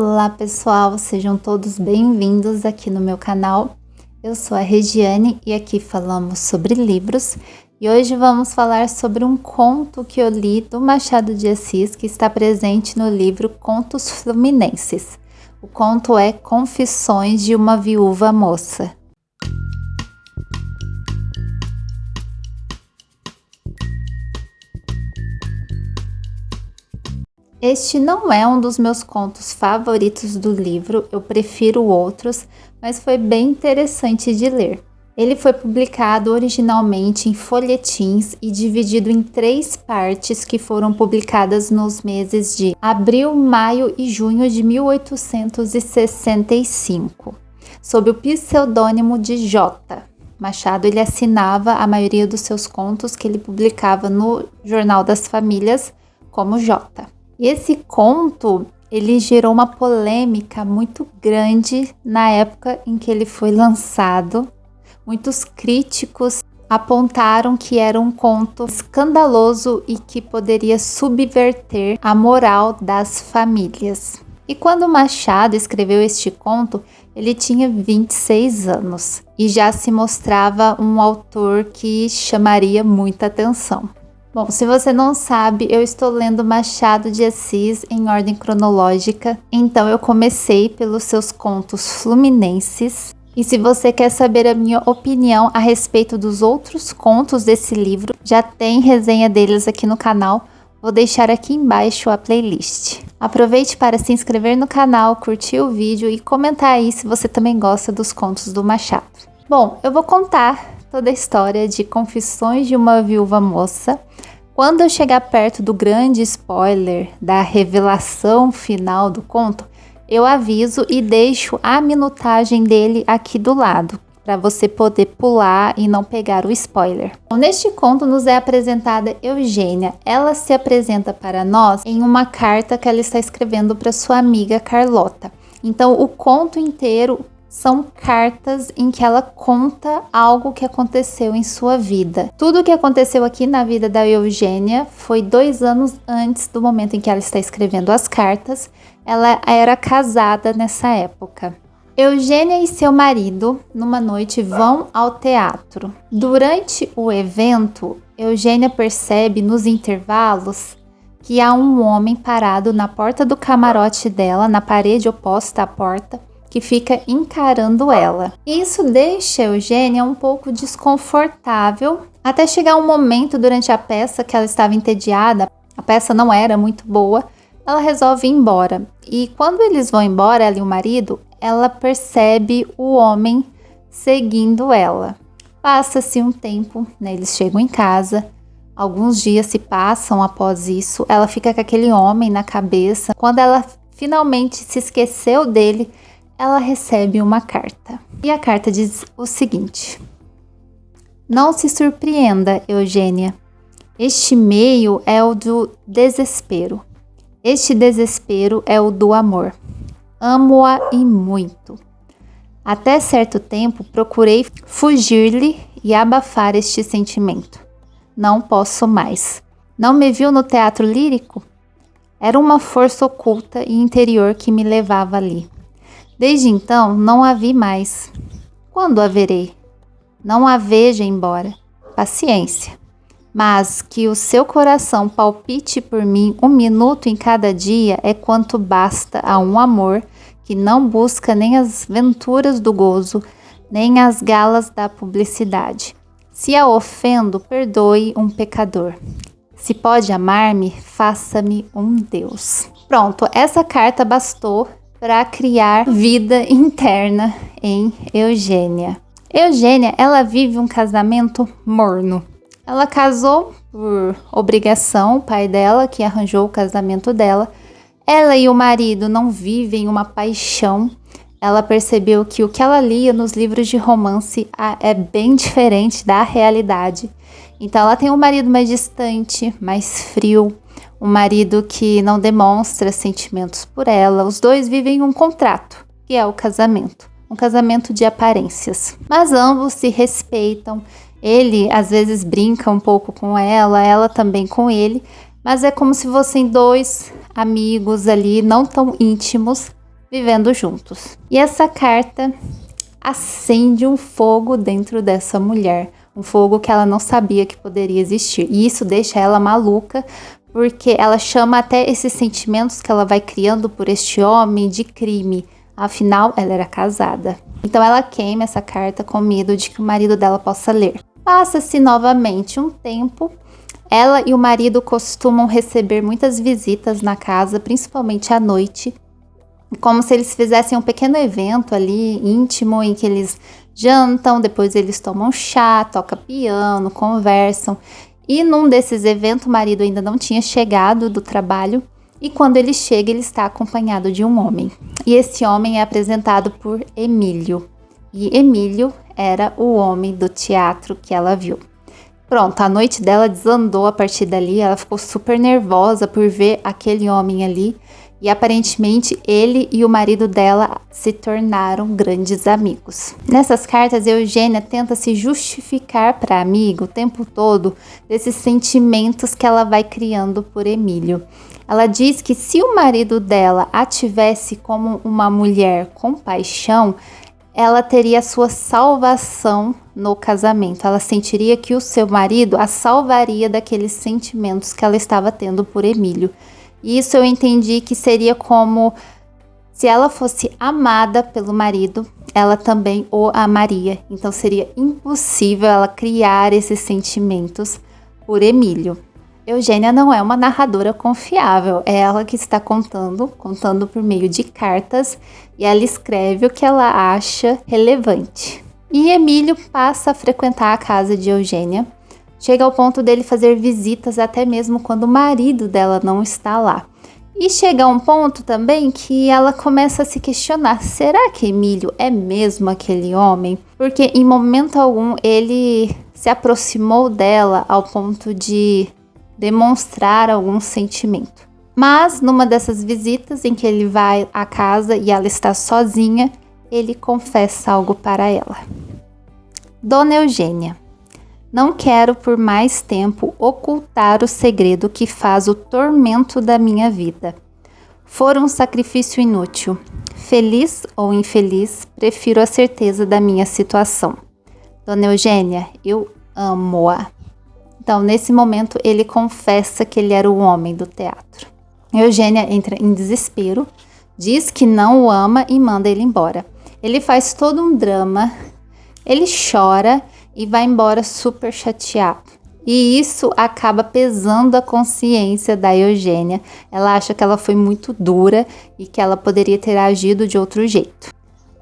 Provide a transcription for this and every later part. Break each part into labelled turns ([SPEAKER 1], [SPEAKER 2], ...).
[SPEAKER 1] Olá pessoal, sejam todos bem-vindos aqui no meu canal. Eu sou a Regiane e aqui falamos sobre livros e hoje vamos falar sobre um conto que eu li do Machado de Assis que está presente no livro Contos Fluminenses. O conto é Confissões de uma Viúva Moça. Este não é um dos meus contos favoritos do livro, eu prefiro outros, mas foi bem interessante de ler. Ele foi publicado originalmente em folhetins e dividido em 3 partes que foram publicadas nos meses de abril, maio e junho de 1865, sob o pseudônimo de J. Machado ele assinava a maioria dos seus contos que ele publicava no Jornal das Famílias como J. E esse conto, ele gerou uma polêmica muito grande na época em que ele foi lançado. Muitos críticos apontaram que era um conto escandaloso e que poderia subverter a moral das famílias. E quando Machado escreveu este conto, ele tinha 26 anos e já se mostrava um autor que chamaria muita atenção. Bom, se você não sabe, eu estou lendo Machado de Assis em ordem cronológica, então eu comecei pelos seus contos fluminenses. E se você quer saber a minha opinião a respeito dos outros contos desse livro, já tem resenha deles aqui no canal, vou deixar aqui embaixo a playlist. Aproveite para se inscrever no canal, curtir o vídeo e comentar aí se você também gosta dos contos do Machado. Bom, eu vou contar toda a história de Confissões de uma Viúva Moça. Quando eu chegar perto do grande spoiler da revelação final do conto, eu aviso e deixo a minutagem dele aqui do lado, para você poder pular e não pegar o spoiler. Bom, neste conto nos é apresentada Eugênia. Ela se apresenta para nós em uma carta que ela está escrevendo para sua amiga Carlota. Então o conto inteiro são cartas em que ela conta algo que aconteceu em sua vida. Tudo o que aconteceu aqui na vida da Eugênia foi 2 anos antes do momento em que ela está escrevendo as cartas. Ela era casada nessa época. Eugênia e seu marido, numa noite, vão ao teatro. Durante o evento, Eugênia percebe nos intervalos que há um homem parado na porta do camarote dela, na parede oposta à porta, que fica encarando ela. Isso deixa Eugênia um pouco desconfortável, até chegar um momento durante a peça que ela estava entediada, a peça não era muito boa, ela resolve ir embora. E quando eles vão embora, ela e o marido, ela percebe o homem seguindo ela. Passa-se um tempo, né, eles chegam em casa, alguns dias se passam após isso, ela fica com aquele homem na cabeça. Quando ela finalmente se esqueceu dele, ela recebe uma carta. E a carta diz o seguinte: não se surpreenda, Eugênia. Este meio é o do desespero. Este desespero é o do amor. Amo-a e muito. Até certo tempo procurei fugir-lhe e abafar este sentimento. Não posso mais. Não me viu no teatro lírico? Era uma força oculta e interior que me levava ali. Desde então, não a vi mais. Quando a verei? Não a veja embora. Paciência. Mas que o seu coração palpite por mim 1 minuto em cada dia é quanto basta a um amor que não busca nem as venturas do gozo, nem as galas da publicidade. Se a ofendo, perdoe um pecador. Se pode amar-me, faça-me um Deus. Pronto, essa carta bastou para criar vida interna em Eugênia. Eugênia, ela vive um casamento morno. Ela casou por obrigação, o pai dela que arranjou o casamento dela. Ela e o marido não vivem uma paixão. Ela percebeu que o que ela lia nos livros de romance é bem diferente da realidade. Então ela tem um marido mais distante, mais frio, um marido que não demonstra sentimentos por ela. Os dois vivem um contrato, que é o casamento. Um casamento de aparências. Mas ambos se respeitam. Ele, às vezes, brinca um pouco com ela também com ele. Mas é como se fossem 2 amigos ali, não tão íntimos, vivendo juntos. E essa carta acende um fogo dentro dessa mulher, um fogo que ela não sabia que poderia existir. E isso deixa ela maluca, porque ela chama até esses sentimentos que ela vai criando por este homem de crime. Afinal, ela era casada. Então ela queima essa carta com medo de que o marido dela possa ler. Passa-se novamente um tempo. Ela e o marido costumam receber muitas visitas na casa, principalmente à noite, como se eles fizessem um pequeno evento ali íntimo em que eles jantam, depois eles tomam chá, tocam piano, conversam. E num desses eventos o marido ainda não tinha chegado do trabalho e quando ele chega ele está acompanhado de um homem. E esse homem é apresentado por Emílio. E Emílio era o homem do teatro que ela viu. Pronto, a noite dela desandou a partir dali, ela ficou super nervosa por ver aquele homem ali. E aparentemente ele e o marido dela se tornaram grandes amigos. Nessas cartas, Eugênia tenta se justificar para a amiga o tempo todo desses sentimentos que ela vai criando por Emílio. Ela diz que se o marido dela a tivesse como uma mulher com paixão, ela teria a sua salvação no casamento. Ela sentiria que o seu marido a salvaria daqueles sentimentos que ela estava tendo por Emílio. E isso eu entendi que seria como se ela fosse amada pelo marido, ela também o amaria. Então seria impossível ela criar esses sentimentos por Emílio. Eugênia não é uma narradora confiável, é ela que está contando por meio de cartas, e ela escreve o que ela acha relevante. E Emílio passa a frequentar a casa de Eugênia. Chega ao ponto dele fazer visitas até mesmo quando o marido dela não está lá. E chega a um ponto também que ela começa a se questionar, será que Emílio é mesmo aquele homem? Porque em momento algum ele se aproximou dela ao ponto de demonstrar algum sentimento. Mas numa dessas visitas em que ele vai à casa e ela está sozinha, ele confessa algo para ela. Dona Eugênia, não quero por mais tempo ocultar o segredo que faz o tormento da minha vida. For um sacrifício inútil. Feliz ou infeliz, prefiro a certeza da minha situação. Dona Eugênia, eu amo-a. Então, nesse momento, ele confessa que ele era o homem do teatro. Eugênia entra em desespero, diz que não o ama e manda ele embora. Ele faz todo um drama, ele chora e vai embora super chateado. E isso acaba pesando a consciência da Eugênia. Ela acha que ela foi muito dura e que ela poderia ter agido de outro jeito.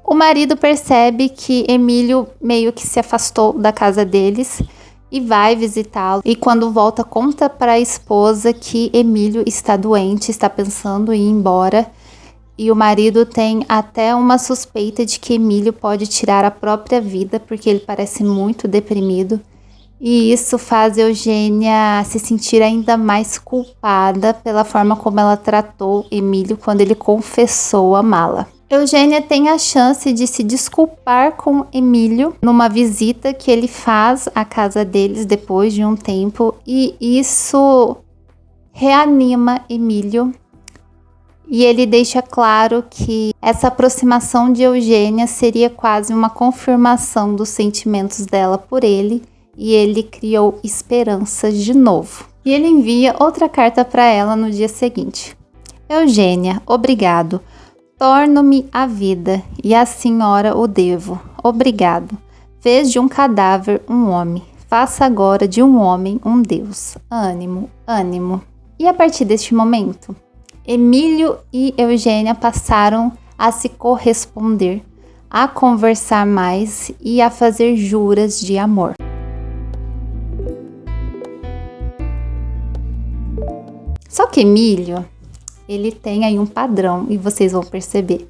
[SPEAKER 1] O marido percebe que Emílio meio que se afastou da casa deles e vai visitá-lo. E quando volta, conta para a esposa que Emílio está doente, está pensando em ir embora. E o marido tem até uma suspeita de que Emílio pode tirar a própria vida, porque ele parece muito deprimido. E isso faz Eugênia se sentir ainda mais culpada pela forma como ela tratou Emílio quando ele confessou amá-la. Eugênia tem a chance de se desculpar com Emílio numa visita que ele faz à casa deles depois de um tempo. E isso reanima Emílio. E ele deixa claro que essa aproximação de Eugênia seria quase uma confirmação dos sentimentos dela por ele, e ele criou esperanças de novo. E ele envia outra carta para ela no dia seguinte. Eugênia, obrigado. Torno-me a vida, e a senhora o devo. Obrigado. Fez de um cadáver um homem. Faça agora de um homem um Deus. Ânimo, ânimo. E a partir deste momento, Emílio e Eugênia passaram a se corresponder, a conversar mais e a fazer juras de amor. Só que Emílio, ele tem aí um padrão e vocês vão perceber.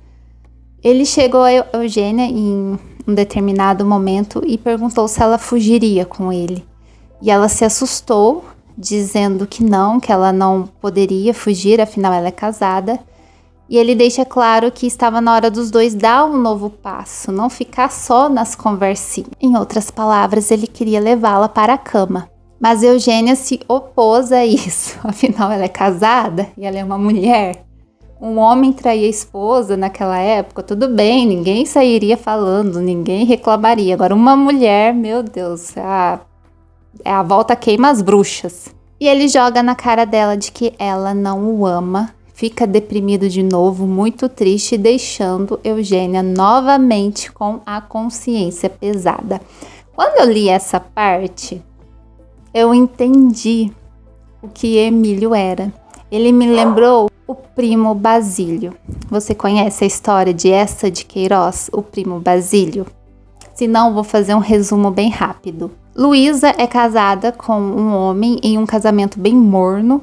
[SPEAKER 1] Ele chegou a Eugênia em um determinado momento e perguntou se ela fugiria com ele. E ela se assustou, dizendo que ela não poderia fugir, afinal ela é casada. E ele deixa claro que estava na hora dos dois dar um novo passo, não ficar só nas conversinhas. Em outras palavras, ele queria levá-la para a cama. Mas Eugênia se opôs a isso, afinal ela é casada e ela é uma mulher. Um homem trair a esposa naquela época, tudo bem, ninguém sairia falando, ninguém reclamaria. Agora, uma mulher, meu Deus, a volta queima as bruxas. E ele joga na cara dela de que ela não o ama, fica deprimido de novo, muito triste, deixando Eugênia novamente com a consciência pesada. Quando eu li essa parte, eu entendi o que Emílio era. Ele me lembrou o primo Basílio. Você conhece a história de Eça de Queiroz, o primo Basílio? Se não, vou fazer um resumo bem rápido. Luísa é casada com um homem em um casamento bem morno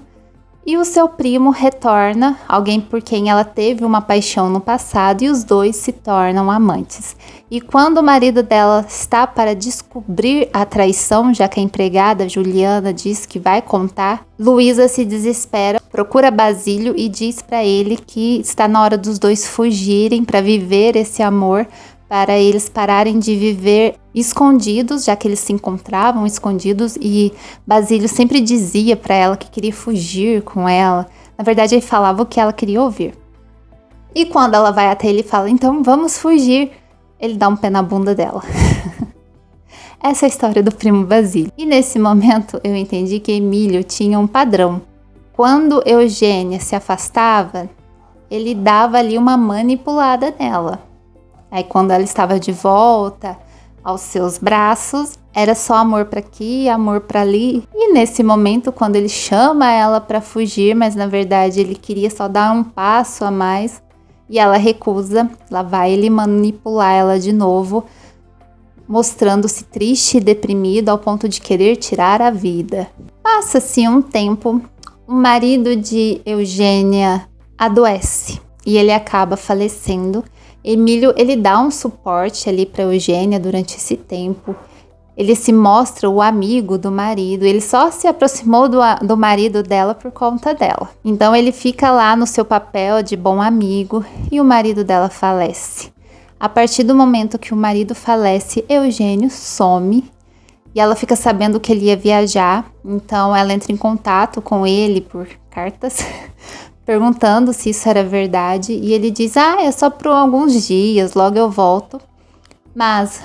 [SPEAKER 1] e o seu primo retorna, alguém por quem ela teve uma paixão no passado, e os dois se tornam amantes. E quando o marido dela está para descobrir a traição, já que a empregada Juliana diz que vai contar, Luísa se desespera, procura Basílio e diz para ele que está na hora dos dois fugirem para viver esse amor, para eles pararem de viver escondidos, já que eles se encontravam escondidos, e Basílio sempre dizia para ela que queria fugir com ela. Na verdade, ele falava o que ela queria ouvir. E quando ela vai até ele e fala, então vamos fugir, ele dá um pé na bunda dela. Essa é a história do primo Basílio. E nesse momento eu entendi que Emílio tinha um padrão. Quando Eugênia se afastava, ele dava ali uma manipulada nela. Aí quando ela estava de volta aos seus braços, era só amor para aqui, amor para ali. E nesse momento, quando ele chama ela para fugir, mas na verdade ele queria só dar um passo a mais, e ela recusa, lá vai ele manipular ela de novo, mostrando-se triste e deprimido ao ponto de querer tirar a vida. Passa-se um tempo, o marido de Eugênia adoece e ele acaba falecendo. Emílio, ele dá um suporte ali para Eugênia durante esse tempo. Ele se mostra o amigo do marido. Ele só se aproximou do marido dela por conta dela. Então ele fica lá no seu papel de bom amigo e o marido dela falece. A partir do momento que o marido falece, Eugênio some e ela fica sabendo que ele ia viajar. Então ela entra em contato com ele por cartas, perguntando se isso era verdade, e ele diz, é só por alguns dias, logo eu volto. Mas,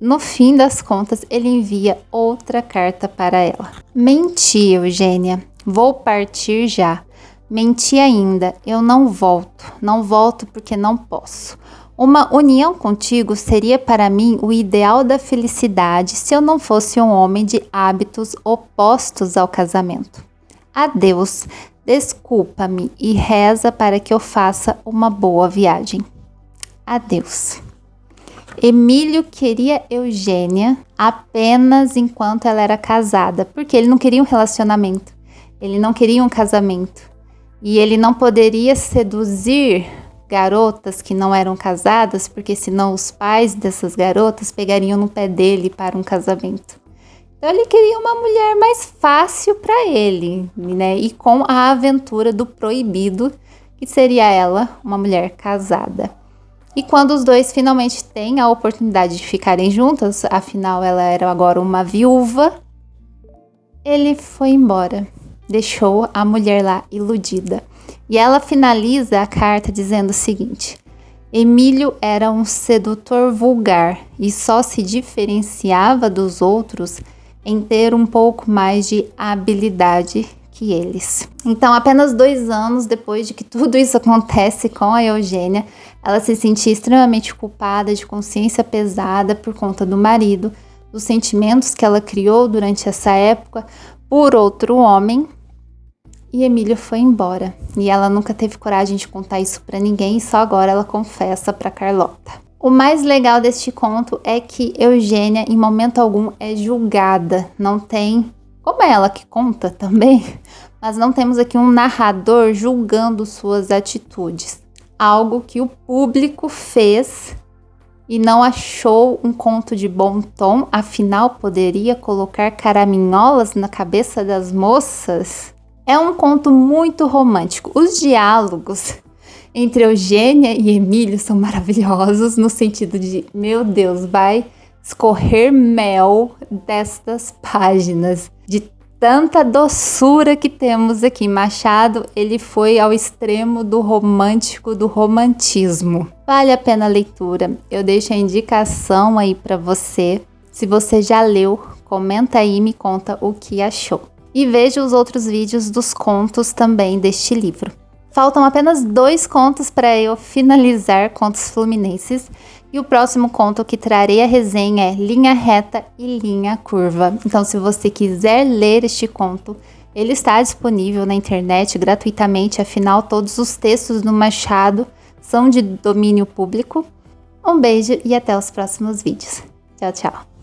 [SPEAKER 1] no fim das contas, ele envia outra carta para ela. Menti, Eugênia, vou partir já. Menti ainda, eu não volto porque não posso. Uma união contigo seria para mim o ideal da felicidade se eu não fosse um homem de hábitos opostos ao casamento. Adeus. Desculpa-me e reza para que eu faça uma boa viagem. Adeus. Emílio queria Eugênia apenas enquanto ela era casada, porque ele não queria um relacionamento, ele não queria um casamento. E ele não poderia seduzir garotas que não eram casadas, porque senão os pais dessas garotas pegariam no pé dele para um casamento. Então ele queria uma mulher mais fácil para ele, né? E com a aventura do proibido, que seria ela, uma mulher casada. E quando os dois finalmente têm a oportunidade de ficarem juntas, afinal ela era agora uma viúva, ele foi embora, deixou a mulher lá iludida. E ela finaliza a carta dizendo o seguinte: Emílio era um sedutor vulgar e só se diferenciava dos outros em ter um pouco mais de habilidade que eles. Então, apenas 2 anos depois de que tudo isso acontece com a Eugênia, ela se sentia extremamente culpada, de consciência pesada por conta do marido, dos sentimentos que ela criou durante essa época por outro homem, e Emílio foi embora. E ela nunca teve coragem de contar isso para ninguém, e só agora ela confessa para Carlota. O mais legal deste conto é que Eugênia, em momento algum, é julgada. Não tem, como é ela que conta também, mas não temos aqui um narrador julgando suas atitudes. Algo que o público fez e não achou um conto de bom tom, afinal poderia colocar caraminholas na cabeça das moças. É um conto muito romântico. Os diálogos entre Eugênia e Emílio são maravilhosos, no sentido de, meu Deus, vai escorrer mel destas páginas, de tanta doçura que temos aqui. Machado, ele foi ao extremo do romântico, do romantismo. Vale a pena a leitura. Eu deixo a indicação aí para você. Se você já leu, comenta aí e me conta o que achou. E veja os outros vídeos dos contos também deste livro. Faltam apenas 2 contos para eu finalizar Contos Fluminenses. E o próximo conto que trarei a resenha é Linha Reta e Linha Curva. Então, se você quiser ler este conto, ele está disponível na internet gratuitamente. Afinal, todos os textos do Machado são de domínio público. Um beijo e até os próximos vídeos. Tchau, tchau.